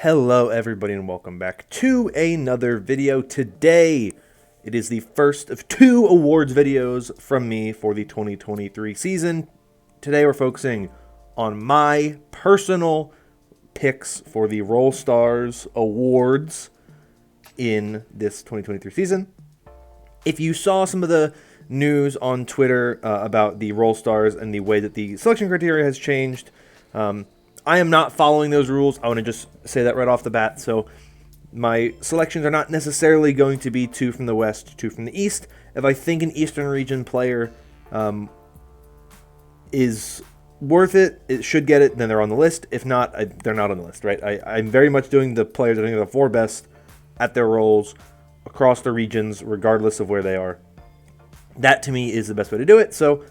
Hello everybody and welcome back to another video. Today it is the first of two awards videos from me for the 2023 season. Today we're focusing on my personal picks for the Role Stars awards in this 2023 season. If you saw some of the news on Twitter about the Role Stars and the way that the selection criteria has changed, I am not following those rules. I want to just say that right off the bat. So my selections are not necessarily going to be 2 from the West, 2 from the East. If I think an Eastern region player is worth it, it should get it, then they're on the list. If not, they're not on the list, right? I'm very much doing the players that I think are the 4 best at their roles across the regions, regardless of where they are. That, to me, is the best way to do it, so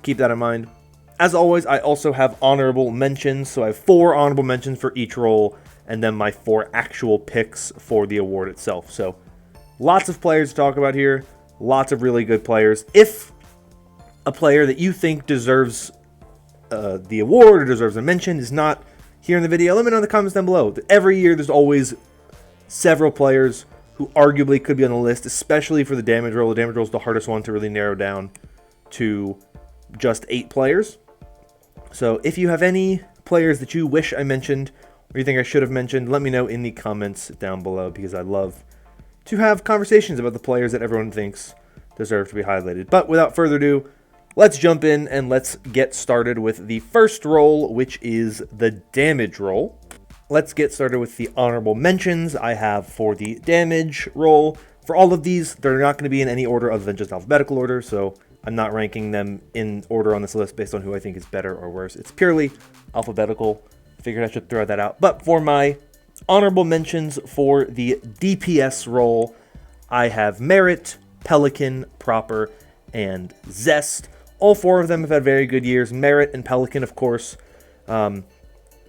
keep that in mind. As always, I also have honorable mentions, so I have 4 honorable mentions for each role, and then my 4 actual picks for the award itself. So, lots of players to talk about here, lots of really good players. If a player that you think deserves the award or deserves a mention is not here in the video, let me know in the comments down below. Every year, there's always several players who arguably could be on the list, especially for the damage role. The damage role is the hardest one to really narrow down to just 8 players. So if you have any players that you wish I mentioned or you think I should have mentioned, let me know in the comments down below, because I love to have conversations about the players that everyone thinks deserve to be highlighted. But without further ado, let's jump in and let's get started with the first role, which is the damage role. Let's get started with the honorable mentions I have for the damage role. For all of these, they're not going to be in any order other than just alphabetical order, so I'm not ranking them in order on this list based on who I think is better or worse. It's purely alphabetical. Figured I should throw that out. But for my honorable mentions for the DPS role, I have Merit, Pelican, Proper, and Zest. All 4 of them have had very good years. Merit and Pelican, of course, on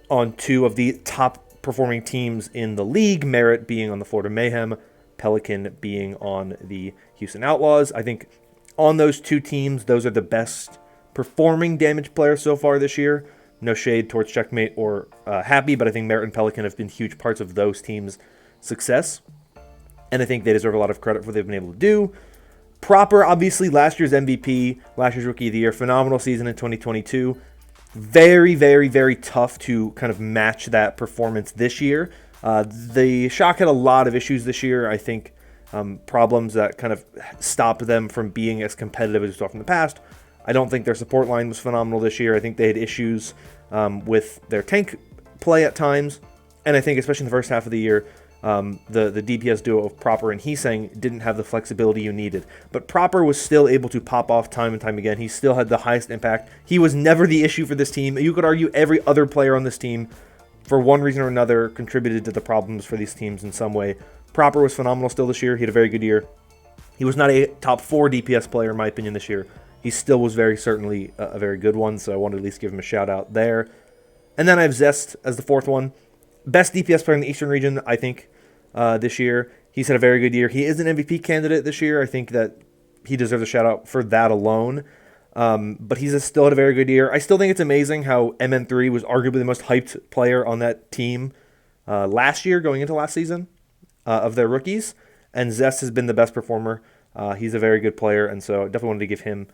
2 of the top performing teams in the league. Merit being on the Florida Mayhem, Pelican being on the Houston Outlaws. I think on those 2 teams, those are the best performing damage players so far this year. No shade towards Checkmate or Happy, but I think Merit and Pelican have been huge parts of those teams' success. And I think they deserve a lot of credit for what they've been able to do. Proper, obviously, last year's MVP, last year's Rookie of the Year, phenomenal season in 2022. Very, very, very tough to kind of match that performance this year. The Shock had a lot of issues this year, I think. Problems that kind of stopped them from being as competitive as we saw from the past. I don't think their support line was phenomenal this year. I think they had issues with their tank play at times. And I think especially in the first half of the year, the DPS duo of Proper and Heesang didn't have the flexibility you needed. But Proper was still able to pop off time and time again. He still had the highest impact. He was never the issue for this team. You could argue every other player on this team, for one reason or another, contributed to the problems for these teams in some way. Proper was phenomenal still this year. He had a very good year. He was not a top 4 DPS player, in my opinion, this year. He still was very certainly a very good one, so I wanted to at least give him a shout out there. And then I have Zest as the 4th one. Best DPS player in the Eastern region, I think, this year. He's had a very good year. He is an MVP candidate this year. I think that he deserves a shout out for that alone. But he's still had a very good year. I still think it's amazing how MN3 was arguably the most hyped player on that team last year, going into last season. Of their rookies, and Zest has been the best performer. He's a very good player, and so I definitely wanted to give him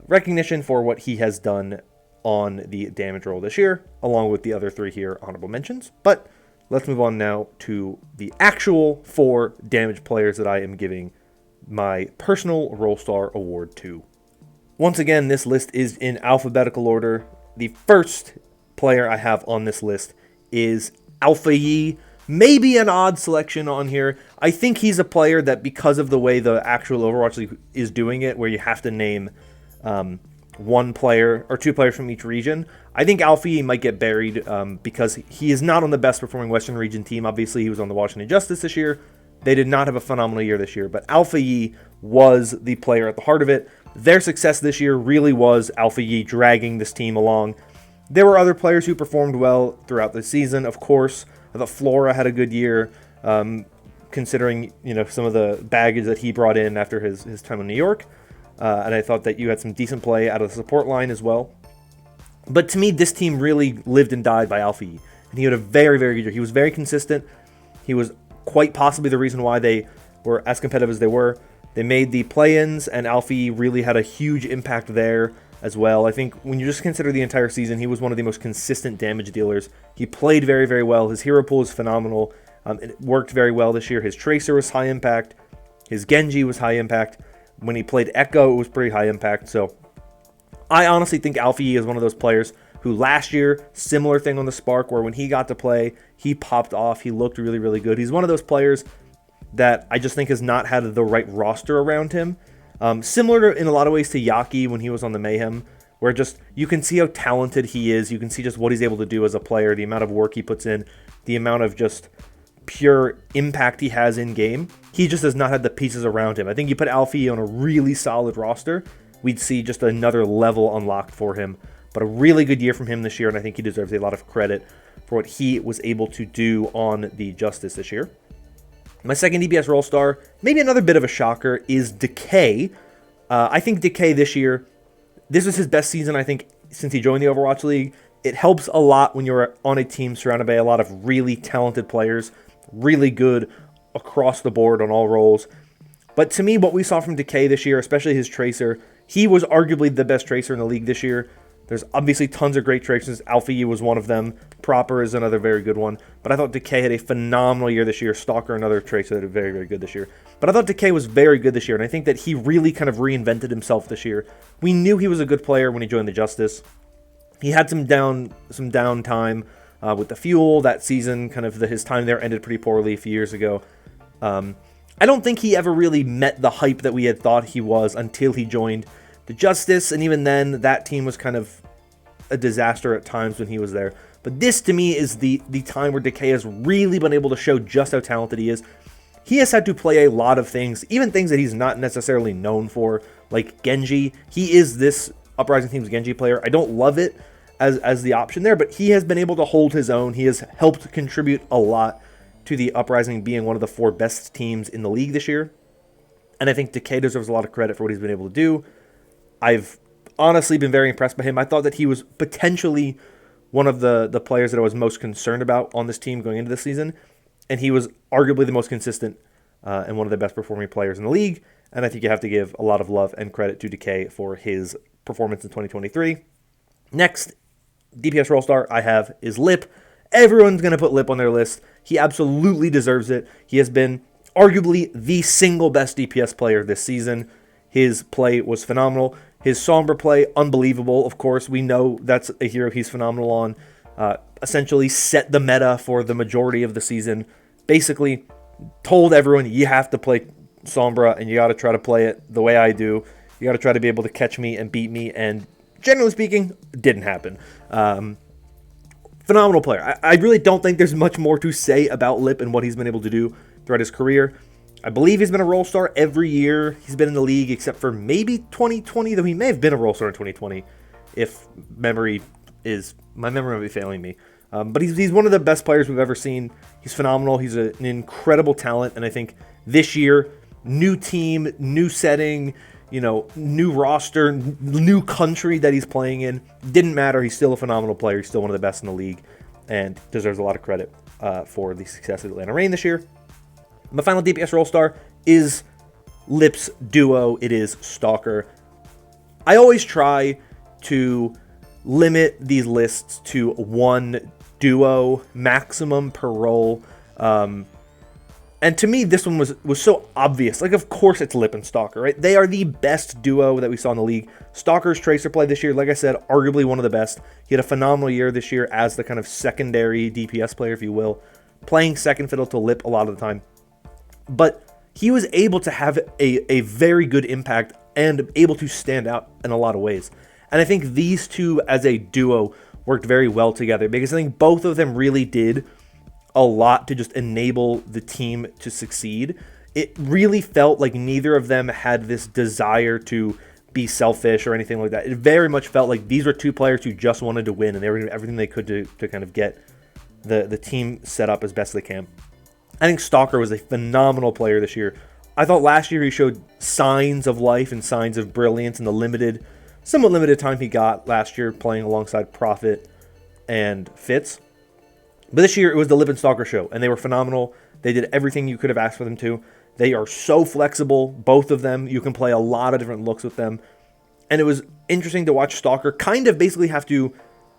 recognition for what he has done on the damage role this year, along with the other 3 here honorable mentions. But let's move on now to the actual 4 damage players that I am giving my personal Role Star award to. Once again, this list is in alphabetical order. The first player I have on this list is ATVI. Maybe an odd selection on here. I think he's a player that, because of the way the actual Overwatch League is doing it, where you have to name 1 player or 2 players from each region, I think ATVI might get buried because he is not on the best performing Western region team. Obviously, he was on the Washington Justice this year. They did not have a phenomenal year this year, but ATVI was the player at the heart of it. Their success this year really was ATVI dragging this team along. There were other players who performed well throughout the season, of course. I thought Flora had a good year, considering some of the baggage that he brought in after his time in New York. And I thought that you had some decent play out of the support line as well. But to me, this team really lived and died by ATVI. He had a very, very good year. He was very consistent. He was quite possibly the reason why they were as competitive as they were. They made the play-ins, and ATVI really had a huge impact there as well. I think when you just consider the entire season, he was one of the most consistent damage dealers. He played very, very well. His hero pool is phenomenal. It worked very well this year. His Tracer was high impact. His Genji was high impact. When he played Echo, it was pretty high impact. So I honestly think ATVI is one of those players who last year, similar thing on the Spark, where when he got to play, he popped off. He looked really, really good. He's one of those players that I just think has not had the right roster around him. Similar in a lot of ways to Yaki when he was on the Mayhem, where just you can see how talented he is. You can see just what he's able to do as a player, the amount of work he puts in, the amount of just pure impact he has in game. He just has not had the pieces around him. I think you put ATVI on a really solid roster, we'd see just another level unlocked for him. But a really good year from him this year, and I think he deserves a lot of credit for what he was able to do on the Justice this year. My second DPS Role Star, maybe another bit of a shocker, is Decay. I think Decay this year, this was his best season, I think, since he joined the Overwatch League. It helps a lot when you're on a team surrounded by a lot of really talented players, really good across the board on all roles. But to me, what we saw from Decay this year, especially his Tracer, he was arguably the best Tracer in the league this year. There's obviously tons of great Tracers. ATVI was one of them. Proper is another very good one. But I thought Decay had a phenomenal year this year. Stalker, another Tracer that did very, very good this year. But I thought Decay was very good this year, and I think that he really kind of reinvented himself this year. We knew he was a good player when he joined the Justice. He had some downtime with the fuel that season. Kind of his time there ended pretty poorly a few years ago. I don't think he ever really met the hype that we had thought he was until he joined the Justice, and even then, that team was kind of a disaster at times when he was there. But this, to me, is the time where Decay has really been able to show just how talented he is. He has had to play a lot of things, even things that he's not necessarily known for, like Genji. He is this Uprising team's Genji player. I don't love it as the option there, but he has been able to hold his own. He has helped contribute a lot to the Uprising being one of the 4 best teams in the league this year. And I think Decay deserves a lot of credit for what he's been able to do. I've honestly been very impressed by him. I thought that he was potentially one of the players that I was most concerned about on this team going into this season, and he was arguably the most consistent and one of the best performing players in the league, and I think you have to give a lot of love and credit to Decay for his performance in 2023. Next, DPS Role Star I have is Lip. Everyone's going to put Lip on their list. He absolutely deserves it. He has been arguably the single best DPS player this season. His play was phenomenal. His Sombra play, unbelievable. Of course, we know that's a hero he's phenomenal on. Essentially set the meta for the majority of the season. Basically told everyone you have to play Sombra and you got to try to play it the way I do. You got to try to be able to catch me and beat me. And generally speaking, didn't happen. Phenomenal player. I really don't think there's much more to say about Lip and what he's been able to do throughout his career. I believe he's been a Role Star every year he's been in the league, except for maybe 2020, though he may have been a Role Star in 2020, if my memory might be failing me. But he's one of the best players we've ever seen. He's phenomenal. He's an incredible talent, and I think this year, new team, new setting, new roster, new country that he's playing in, didn't matter. He's still a phenomenal player. He's still one of the best in the league, and deserves a lot of credit for the success of Atlanta Reign this year. My final DPS Role Star is Lip's duo. It is Stalker. I always try to limit these lists to one duo maximum per role. And to me, this one was so obvious. Like, of course it's Lip and Stalker, right? They are the best duo that we saw in the league. Stalker's Tracer play this year, like I said, arguably one of the best. He had a phenomenal year this year as the kind of secondary DPS player, if you will, playing second fiddle to Lip a lot of the time. But he was able to have a very good impact and able to stand out in a lot of ways. And I think these two as a duo worked very well together, because I think both of them really did a lot to just enable the team to succeed. It really felt like neither of them had this desire to be selfish or anything like that. It very much felt like these were two players who just wanted to win, and they were doing everything they could to kind of get the team set up as best they can. I think Stalker was a phenomenal player this year. I thought last year he showed signs of life and signs of brilliance in the somewhat limited time he got last year playing alongside Prophet and Fitz. But this year, it was the Lip and Stalker show, and they were phenomenal. They did everything you could have asked for them to. They are so flexible, both of them. You can play a lot of different looks with them. And it was interesting to watch Stalker kind of basically have to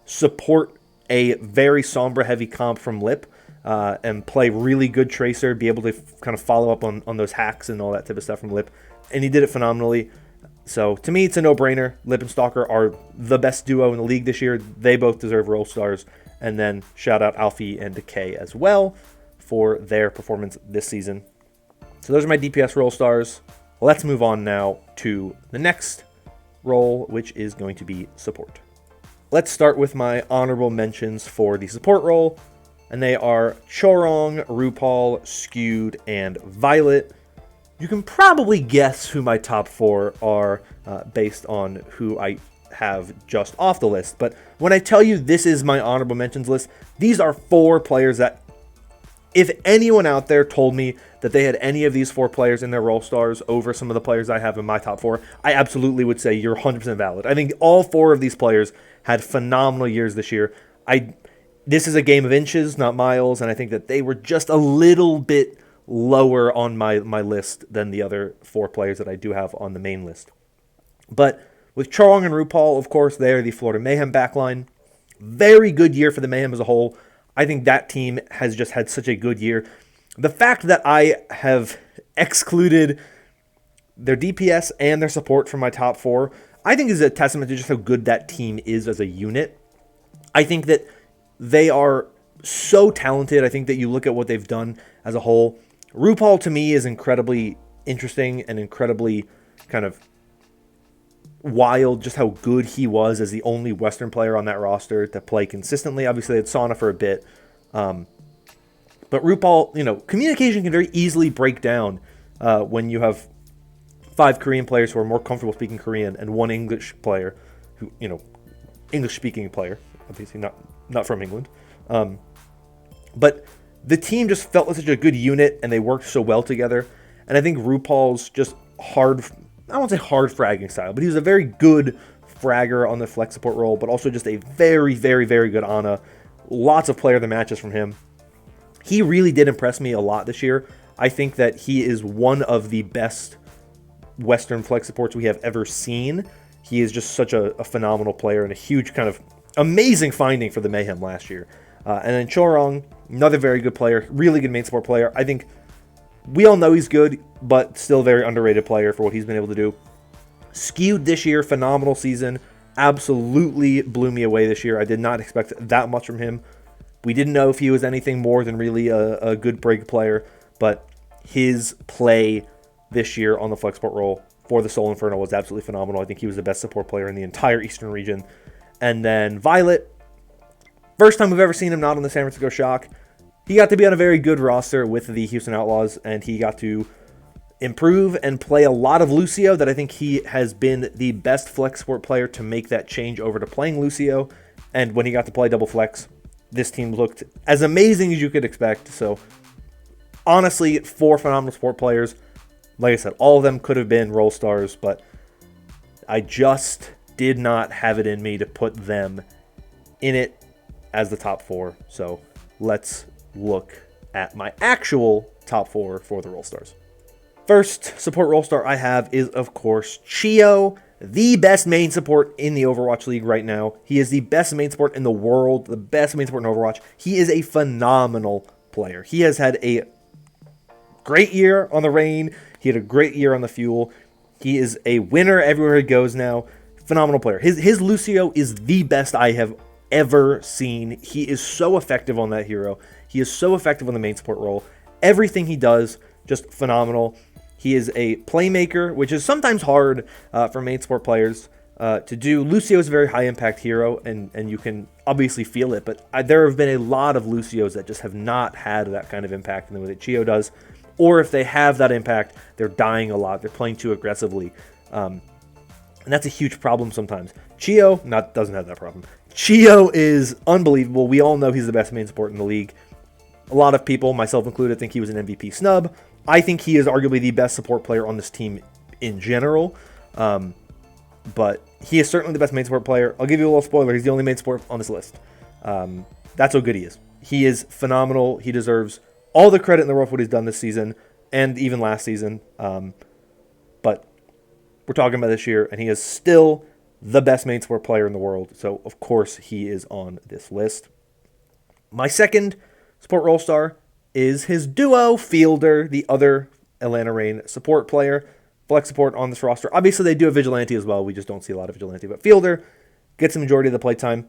support a very Sombra-heavy comp from Lip and play really good Tracer, be able to kind of follow up on those hacks and all that type of stuff from Lip. And he did it phenomenally. So to me, it's a no-brainer. Lip and Stalker are the best duo in the league this year. They both deserve Role Stars. And then shout out Alfie and Decay as well for their performance this season. So those are my DPS Role Stars. Let's move on now to the next role, which is going to be support. Let's start with my honorable mentions for the support role. And they are Chorong, RuPaul, Skewed, and Violet. You can probably guess who my top 4 are based on who I have just off the list. But when I tell you this is my honorable mentions list, these are 4 players that, if anyone out there told me that they had any of these 4 players in their Role Stars over some of the players I have in my top 4, I absolutely would say you're 100% valid. I think all 4 of these players had phenomenal years this year. This is a game of inches, not miles, and I think that they were just a little bit lower on my list than the other 4 players that I do have on the main list. But with Chorong and RuPaul, of course, they are the Florida Mayhem backline. Very good year for the Mayhem as a whole. I think that team has just had such a good year. The fact that I have excluded their DPS and their support from my top 4, I think is a testament to just how good that team is as a unit. I think that they are so talented. I think that you look at what they've done as a whole. RuPaul, to me, is incredibly interesting and incredibly kind of wild just how good he was as the only Western player on that roster to play consistently. Obviously, they had Sauna for a bit. But RuPaul, communication can very easily break down when you have 5 Korean players who are more comfortable speaking Korean and 1 English player who, English-speaking player, obviously not from England. But the team just felt like such a good unit, and they worked so well together. And I think RuPaul's just I won't say hard fragging style, but he was a very good fragger on the flex support role, but also just a very, very, very good Ana. Lots of player of the matches from him. He really did impress me a lot this year. I think that he is one of the best Western flex supports we have ever seen. He is just such a phenomenal player and a huge kind of amazing finding for the Mayhem last year. And then Chorong, another very good player, really good main support player. I think we all know he's good, but still a very underrated player for what he's been able to do. Skewed this year, phenomenal season. Absolutely blew me away this year. I did not expect that much from him. We didn't know if he was anything more than really a good break player, but his play this year on the flex support role for the Soul Inferno was absolutely phenomenal. I think he was the best support player in the entire Eastern region. And then Violet, first time we've ever seen him not on the San Francisco Shock. He got to be on a very good roster with the Houston Outlaws, and he got to improve and play a lot of Lucio. That I think he has been the best flex support player to make that change over to playing Lucio. And when he got to play double flex, this team looked as amazing as you could expect. So honestly, 4 phenomenal support players. Like I said, all of them could have been Role Stars, but I just did not have it in me to put them in it as the top 4. So let's look at my actual top 4 for the Role Stars. First support Role Star I have is, of course, Chio, the best main support in the Overwatch League right now. He is the best main support in the world, the best main support in Overwatch. He is a phenomenal player. He has had a great year on the Rain. He had a great year on the Fuel. He is a winner everywhere he goes now. Phenomenal player. His Lucio is the best I have ever seen. He is so effective on that hero. He is so effective on the main support role. Everything he does, just phenomenal. He is a playmaker, which is sometimes hard for main support players to do. Lucio is a very high impact hero, and you can obviously feel it, but there have been a lot of Lucios that just have not had that kind of impact in the way that Chio does. Or if they have that impact, they're dying a lot. They're playing too aggressively. And that's a huge problem sometimes. Chio doesn't have that problem. Chio is unbelievable. We all know he's the best main support in the league. A lot of people, myself included, think he was an MVP snub. I think he is arguably the best support player on this team in general. But he is certainly the best main support player. I'll give you a little spoiler. He's the only main support on this list. That's how good he is. He is phenomenal. He deserves all the credit in the world for what he's done this season and even last season. But we're talking about this year, and he is still the best main support player in the world. So, of course, he is on this list. My second support role star is his duo, Fielder, the other Atlanta Reign support player. Flex support on this roster. Obviously, they do have Vigilante as well. We just don't see a lot of Vigilante. But Fielder gets the majority of the playtime.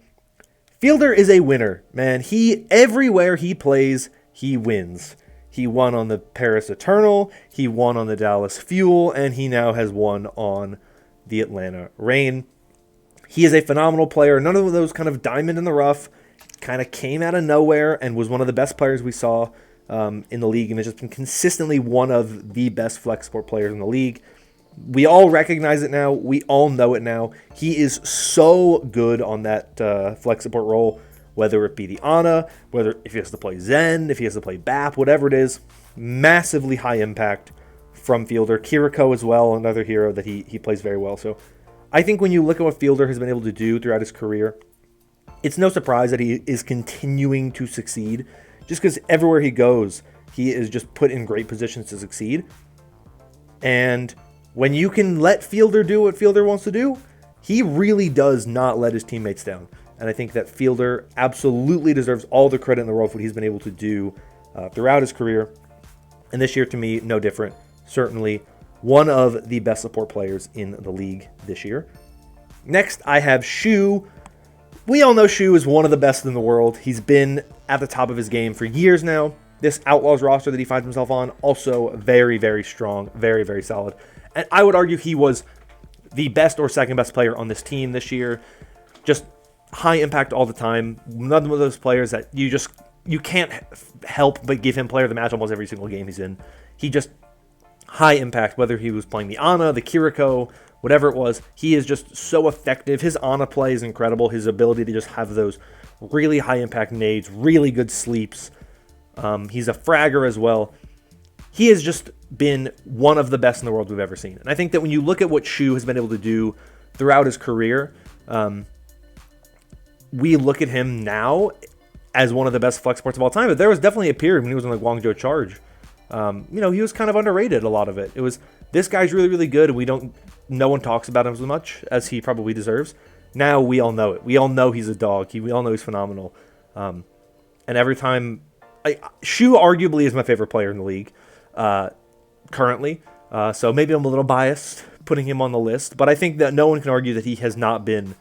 Fielder is a winner, man. Everywhere he plays, he wins. He won on the Paris Eternal, he won on the Dallas Fuel, and he now has won on the Atlanta Reign. He is a phenomenal player. None of those kind of diamond in the rough, kind of came out of nowhere and was one of the best players we saw in the league, and has just been consistently one of the best flex support players in the league. We all recognize it now. We all know it now. He is so good on that flex support role, whether it be the Ana, whether if he has to play Zen, if he has to play BAP, whatever it is. Massively high impact from Fielder. Kiriko as well, another hero that he plays very well. So I think when you look at what Fielder has been able to do throughout his career, it's no surprise that he is continuing to succeed, just because everywhere he goes, he is just put in great positions to succeed. And when you can let Fielder do what Fielder wants to do, he really does not let his teammates down. And I think that Fielder absolutely deserves all the credit in the world for what he's been able to do throughout his career. And this year, to me, no different. Certainly one of the best support players in the league this year. Next, I have Shu. We all know Shu is one of the best in the world. He's been at the top of his game for years now. This Outlaws roster that he finds himself on, also very, very strong, very, very solid. And I would argue he was the best or second best player on this team this year. Just high impact all the time. None of those players that you can't help but give him player of the match almost every single game he's in. He just high impact, whether he was playing the Ana, the Kiriko, whatever it was. He is just so effective. His Ana play is incredible. His ability to just have those really high impact nades, really good sleeps. He's a fragger as well. He has just been one of the best in the world we've ever seen. And I think that when you look at what Shu has been able to do throughout his career, we look at him now as one of the best flex supports of all time. But there was definitely a period when he was in the Guangzhou Charge. He was kind of underrated, a lot of it. It was, this guy's really, really good, and no one talks about him as much as he probably deserves. Now we all know it. We all know he's a dog. We all know he's phenomenal. And every time, Shu arguably is my favorite player in the league currently. So maybe I'm a little biased putting him on the list, but I think that no one can argue that he has not been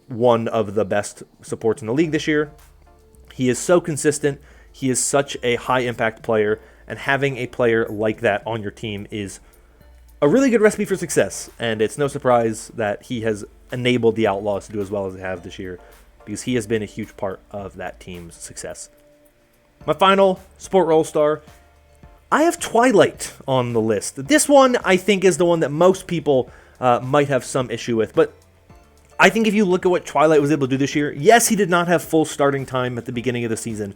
one of the best supports in the league this year. He is so consistent. He is such a high impact player, and having a player like that on your team is a really good recipe for success. And it's no surprise that he has enabled the Outlaws to do as well as they have this year, because he has been a huge part of that team's success. My final support role star, I have Twilight on the list. This one, I think, is the one that most people might have some issue with, but I think if you look at what Twilight was able to do this year, yes, he did not have full starting time at the beginning of the season,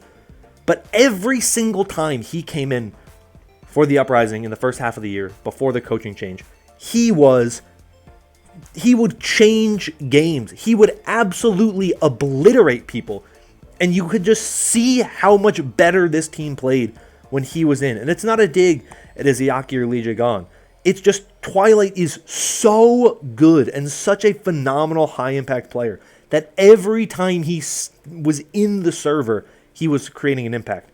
but every single time he came in for the Uprising in the first half of the year, before the coaching change, he would change games. He would absolutely obliterate people, and you could just see how much better this team played when he was in. And it's not a dig at Izayaki or Lee Jae-gon. It's just Twilight is so good and such a phenomenal high-impact player that every time he was in the server, he was creating an impact.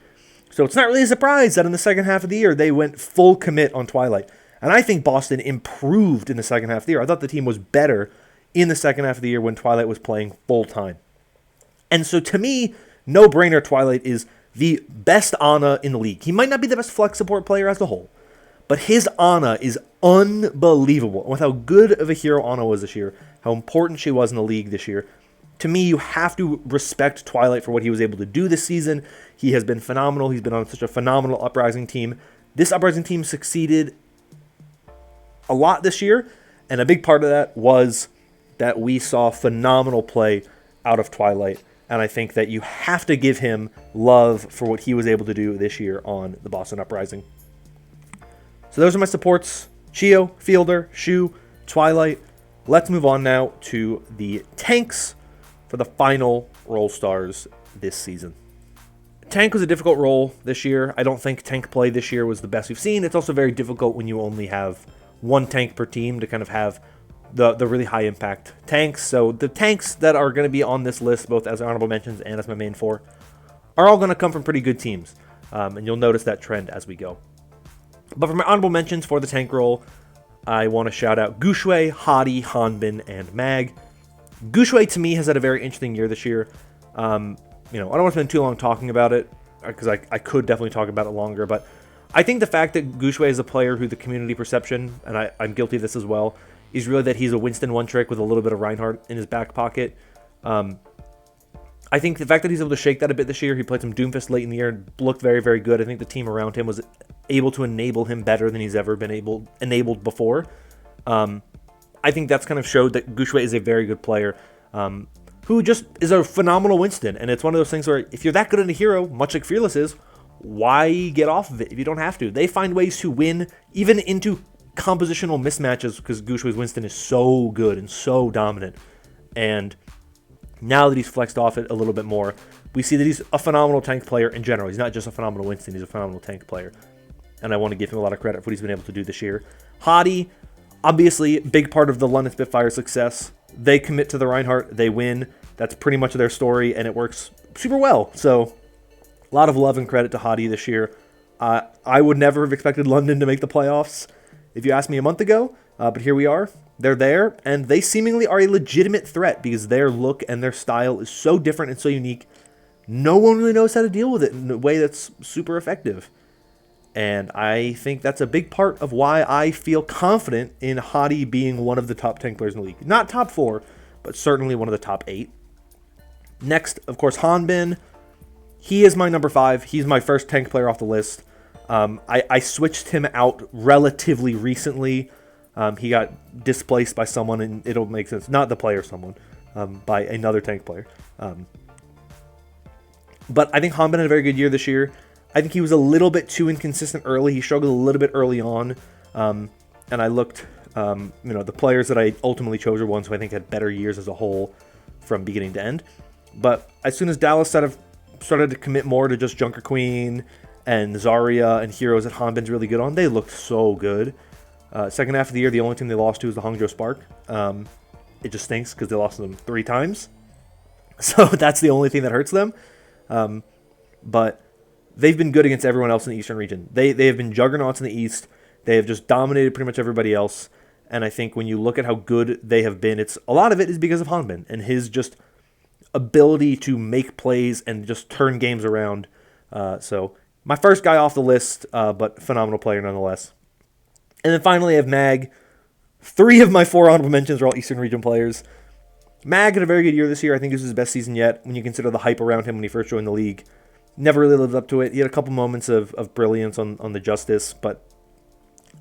So it's not really a surprise that in the second half of the year, they went full commit on Twilight. And I think Boston improved in the second half of the year. I thought the team was better in the second half of the year when Twilight was playing full-time. And so to me, no-brainer, Twilight is the best Ana in the league. He might not be the best flex support player as a whole, but his Ana is unbelievable. And with how good of a hero Ana was this year, how important she was in the league this year, to me, you have to respect Twilight for what he was able to do this season. He has been phenomenal. He's been on such a phenomenal Uprising team. This Uprising team succeeded a lot this year, and a big part of that was that we saw phenomenal play out of Twilight. And I think that you have to give him love for what he was able to do this year on the Boston Uprising. So those are my supports: Chio, Fielder, Shu, Twilight. Let's move on now to the tanks for the final role stars this season. Tank was a difficult role this year. I don't think tank play this year was the best we've seen. It's also very difficult when you only have one tank per team to kind of have the really high impact tanks. So the tanks that are going to be on this list, both as honorable mentions and as my main 4, are all going to come from pretty good teams. And you'll notice that trend as we go. But for my honorable mentions for the tank role, I want to shout out Guxue, Hadi, Hanbin, and Mag. Guxue, to me, has had a very interesting year this year. I don't want to spend too long talking about it, because I could definitely talk about it longer, but I think the fact that Guxue is a player who the community perception, and I'm guilty of this as well, is really that he's a Winston one-trick with a little bit of Reinhardt in his back pocket. I think the fact that he's able to shake that a bit this year, he played some Doomfist late in the year and looked very, very good. I think the team around him was able to enable him better than he's ever been enabled before. I think that's kind of showed that Guxue is a very good player who just is a phenomenal Winston. And it's one of those things where if you're that good in a hero, much like Fearless is, why get off of it if you don't have to? They find ways to win even into compositional mismatches because Guxue's Winston is so good and so dominant. And now that he's flexed off it a little bit more, we see that he's a phenomenal tank player in general. He's not just a phenomenal Winston, he's a phenomenal tank player. And I want to give him a lot of credit for what he's been able to do this year. Hadi, obviously, big part of the London Spitfire success. They commit to the Reinhardt, they win. That's pretty much their story, and it works super well. So, a lot of love and credit to Hadi this year. I would never have expected London to make the playoffs if you asked me a month ago, but here we are. They're there, and they seemingly are a legitimate threat because their look and their style is so different and so unique. No one really knows how to deal with it in a way that's super effective. And I think that's a big part of why I feel confident in Hadi being one of the top tank players in the league. Not top 4, but certainly one of the top 8. Next, of course, Hanbin. He is my number 5. He's my first tank player off the list. I switched him out relatively recently. He got displaced by someone, and it'll make sense. Not the player, someone. By another tank player. But I think Hanbin had a very good year this year. I think he was a little bit too inconsistent early. He struggled a little bit early on. And I looked, the players that I ultimately chose were ones who I think had better years as a whole from beginning to end. But as soon as Dallas started to commit more to just Junker Queen and Zarya and heroes that Hanbin's really good on, they looked so good. Second half of the year, the only team they lost to was the Hangzhou Spark. It just stinks because they lost them 3 times. So that's the only thing that hurts them. But they've been good against everyone else in the Eastern region. They have been juggernauts in the East. They have just dominated pretty much everybody else. And I think when you look at how good they have been, a lot of it is because of Hanbin and his just ability to make plays and just turn games around. So my first guy off the list, but phenomenal player nonetheless. And then finally I have Mag. 3 of my 4 honorable mentions are all Eastern region players. Mag had a very good year this year. I think this was his best season yet when you consider the hype around him when he first joined the league. Never really lived up to it. He had a couple moments of brilliance on the Justice, but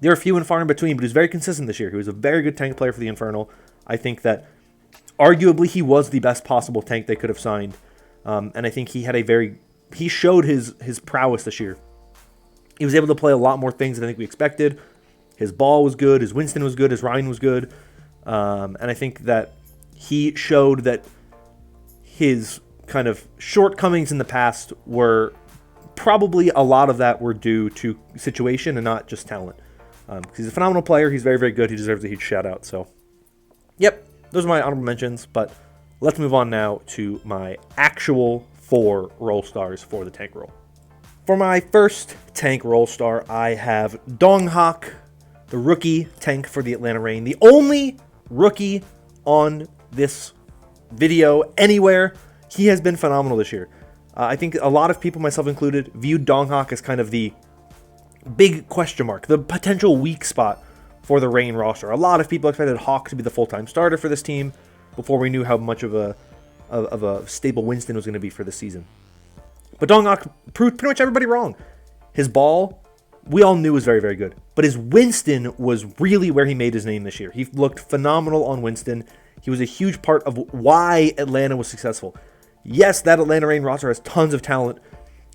there are few and far in between. But he was very consistent this year. He was a very good tank player for the Infernal. I think that arguably he was the best possible tank they could have signed. And I think he showed his prowess this year. He was able to play a lot more things than I think we expected. His ball was good. His Winston was good. His Ryan was good. And I think that he showed that his kind of shortcomings in the past were probably a lot of that were due to situation and not just talent. Because he's a phenomenal player. He's very, very good. He deserves a huge shout out. So, yep, those are my honorable mentions. But let's move on now to my actual 4 role stars for the tank role. For my first tank role star, I have Donghak, the rookie tank for the Atlanta Reign. The only rookie on this video anywhere. He has been phenomenal this year. I think a lot of people, myself included, viewed Donghak as kind of the big question mark, the potential weak spot for the Reign roster. A lot of people expected Hawk to be the full-time starter for this team before we knew how much of a stable Winston was going to be for this season. But Donghak proved pretty much everybody wrong. His ball, we all knew was very, very good. But his Winston was really where he made his name this year. He looked phenomenal on Winston. He was a huge part of why Atlanta was successful. Yes, that Atlanta Reign roster has tons of talent.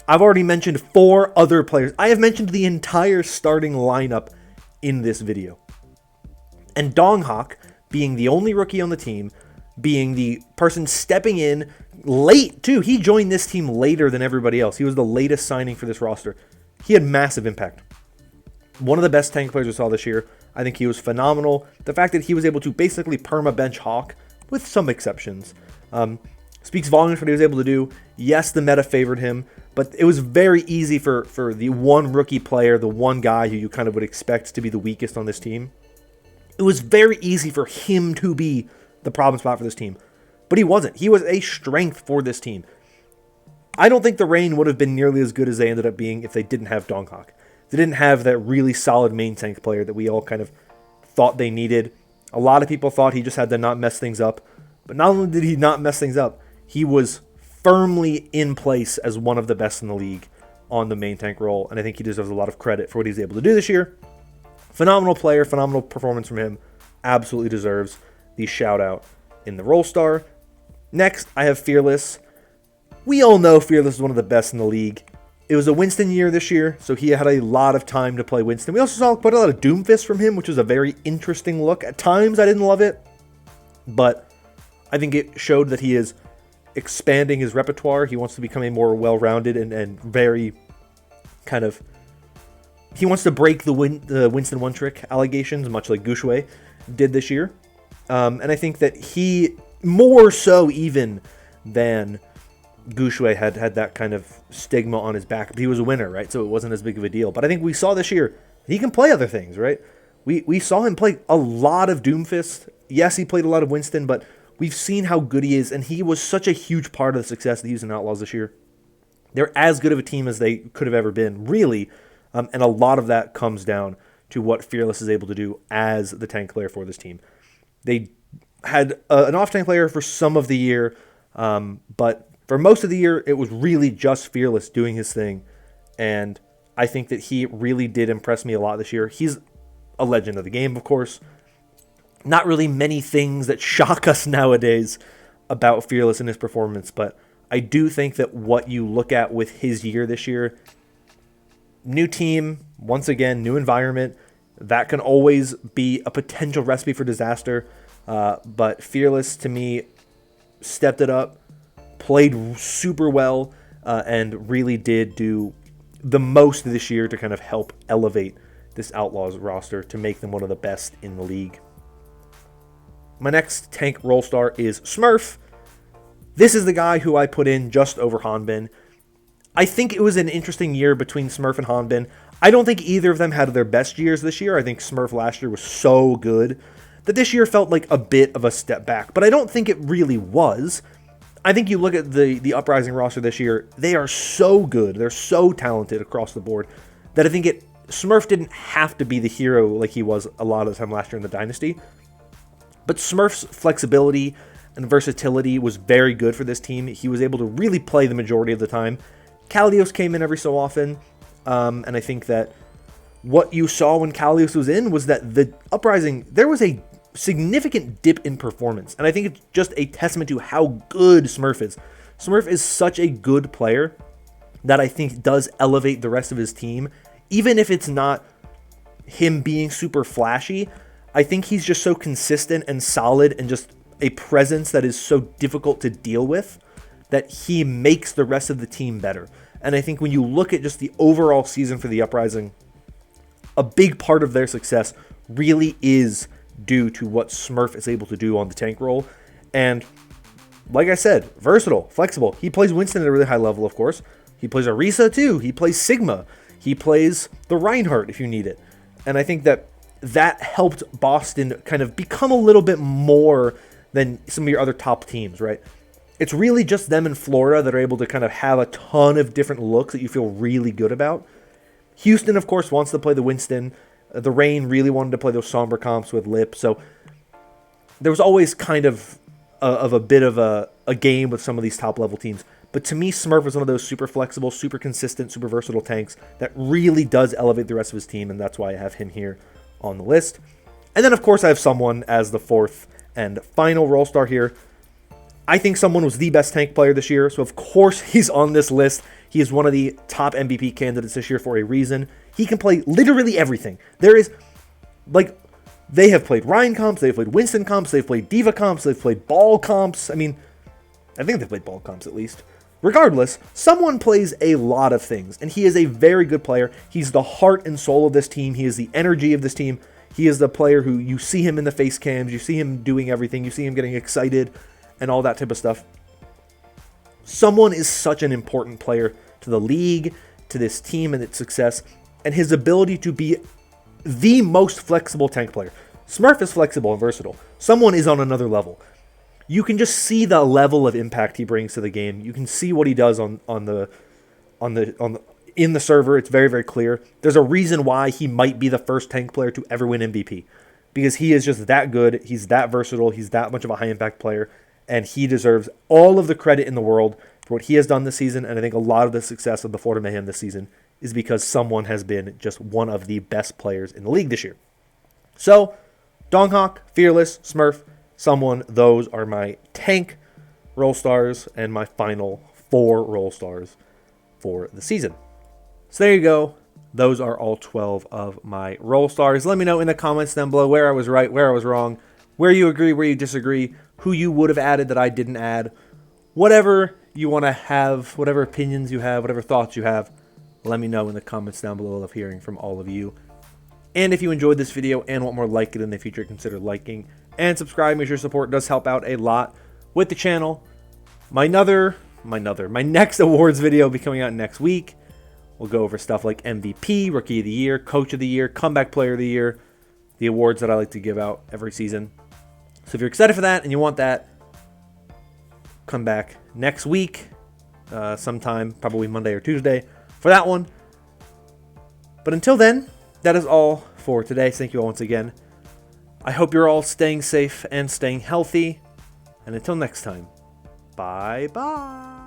I've already mentioned 4 other players. I have mentioned the entire starting lineup in this video. And Donghak, being the only rookie on the team, being the person stepping in late, too. He joined this team later than everybody else. He was the latest signing for this roster. He had massive impact. One of the best tank players we saw this year. I think he was phenomenal. The fact that he was able to basically perma-bench Hawk, with some exceptions, speaks volumes for what he was able to do. Yes, the meta favored him, but it was very easy for the one rookie player, the one guy who you kind of would expect to be the weakest on this team. It was very easy for him to be the problem spot for this team, but he wasn't. He was a strength for this team. I don't think the Reign would have been nearly as good as they ended up being if they didn't have Donghawk. They didn't have that really solid main tank player that we all kind of thought they needed. A lot of people thought he just had to not mess things up, but not only did he not mess things up, he was firmly in place as one of the best in the league on the main tank role, and I think he deserves a lot of credit for what he's able to do this year. Phenomenal player, phenomenal performance from him. Absolutely deserves the shout out in the Role Star. Next, I have Fearless. We all know Fearless is one of the best in the league. It was a Winston year this year, so he had a lot of time to play Winston. We also saw quite a lot of Doomfist from him, which was a very interesting look. At times, I didn't love it, but I think it showed that he is expanding his repertoire. He wants to become a more well-rounded and very kind of... He wants to break the Winston one-trick allegations, much like Gushue did this year. And I think that he, more so even than Gushue, had that kind of stigma on his back. But he was a winner, right? So it wasn't as big of a deal. But I think we saw this year, he can play other things, right? We saw him play a lot of Doomfist. Yes, he played a lot of Winston, but we've seen how good he is, and he was such a huge part of the success of the Houston Outlaws this year. They're as good of a team as they could have ever been, really. And a lot of that comes down to what Fearless is able to do as the tank player for this team. They had an off-tank player for some of the year, but for most of the year, it was really just Fearless doing his thing. And I think that he really did impress me a lot this year. He's a legend of the game, of course. Not really many things that shock us nowadays about Fearless and his performance, but I do think that what you look at with his year this year, new team, once again, new environment, that can always be a potential recipe for disaster. But Fearless, to me, stepped it up, played super well, and really did do the most this year to kind of help elevate this Outlaws roster to make them one of the best in the league. My next tank role star is Smurf. This is the guy who I put in just over Hanbin. I think it was an interesting year between Smurf and Hanbin. I don't think either of them had their best years this year. I think Smurf last year was so good that this year felt like a bit of a step back. But I don't think it really was. I think you look at the Uprising roster this year, they are so good. They're so talented across the board that I think Smurf didn't have to be the hero like he was a lot of the time last year in the Dynasty. But Smurf's flexibility and versatility was very good for this team. He was able to really play the majority of the time. Kalios came in every so often, and I think that what you saw when Kalios was in was that the Uprising, there was a significant dip in performance, and I think it's just a testament to how good Smurf is. Smurf is such a good player that I think does elevate the rest of his team, even if it's not him being super flashy. I think he's just so consistent and solid and just a presence that is so difficult to deal with that he makes the rest of the team better. And I think when you look at just the overall season for the Uprising, a big part of their success really is due to what Smurf is able to do on the tank role. And like I said, versatile, flexible. He plays Winston at a really high level, of course. He plays Orisa too. He plays Sigma. He plays the Reinhardt if you need it. And I think that helped Boston kind of become a little bit more than some of your other top teams, right? It's really just them and Florida that are able to kind of have a ton of different looks that you feel really good about. Houston, of course, wants to play the Winston. The Reign really wanted to play those somber comps with Lip. So there was always kind of a bit of a game with some of these top-level teams. But to me, Smurf is one of those super flexible, super consistent, super versatile tanks that really does elevate the rest of his team, and that's why I have him here on the list. And then, of course, I have someone as the fourth and final role star here. I think someone was the best tank player this year, so of course he's on this list. He is one of the top MVP candidates this year for a reason. He can play literally everything. There is, like, They have played Ryan comps, they've played Winston comps, they've played Diva comps, they've played Ball comps. I mean, I think they've played Ball comps at least. Regardless, someone plays a lot of things, and he is a very good player. He's the heart and soul of this team. He is the energy of this team. He is the player who you see him in the face cams, you see him doing everything, you see him getting excited, and all that type of stuff. Someone is such an important player to the league, to this team and its success, and his ability to be the most flexible tank player. Smurf is flexible and versatile. Someone is on another level. You can just see the level of impact he brings to the game. You can see what he does in the server. It's very, very clear. There's a reason why he might be the first tank player to ever win MVP, because he is just that good. He's that versatile. He's that much of a high impact player, and he deserves all of the credit in the world for what he has done this season. And I think a lot of the success of the Florida Mayhem this season is because someone has been just one of the best players in the league this year. So, Donghawk, Fearless, Smurf, Someone, those are my tank role stars and my final 4 role stars for the season. So there you go. Those are all 12 of my role stars. Let me know in the comments down below where I was right, where I was wrong, where you agree, where you disagree, who you would have added that I didn't add. Whatever you want to have, whatever opinions you have, whatever thoughts you have, let me know in the comments down below. I love hearing from all of you. And if you enjoyed this video and want more like it in the future, consider liking and subscribing, as your support does help out a lot with the channel. My next awards video will be coming out next week. We'll go over stuff like MVP, Rookie of the Year, Coach of the Year, Comeback Player of the Year, the awards that I like to give out every season. So if you're excited for that and you want that, come back next week, sometime, probably Monday or Tuesday, for that one. But until then, that is all for today. Thank you all once again. I hope you're all staying safe and staying healthy. And until next time, bye-bye.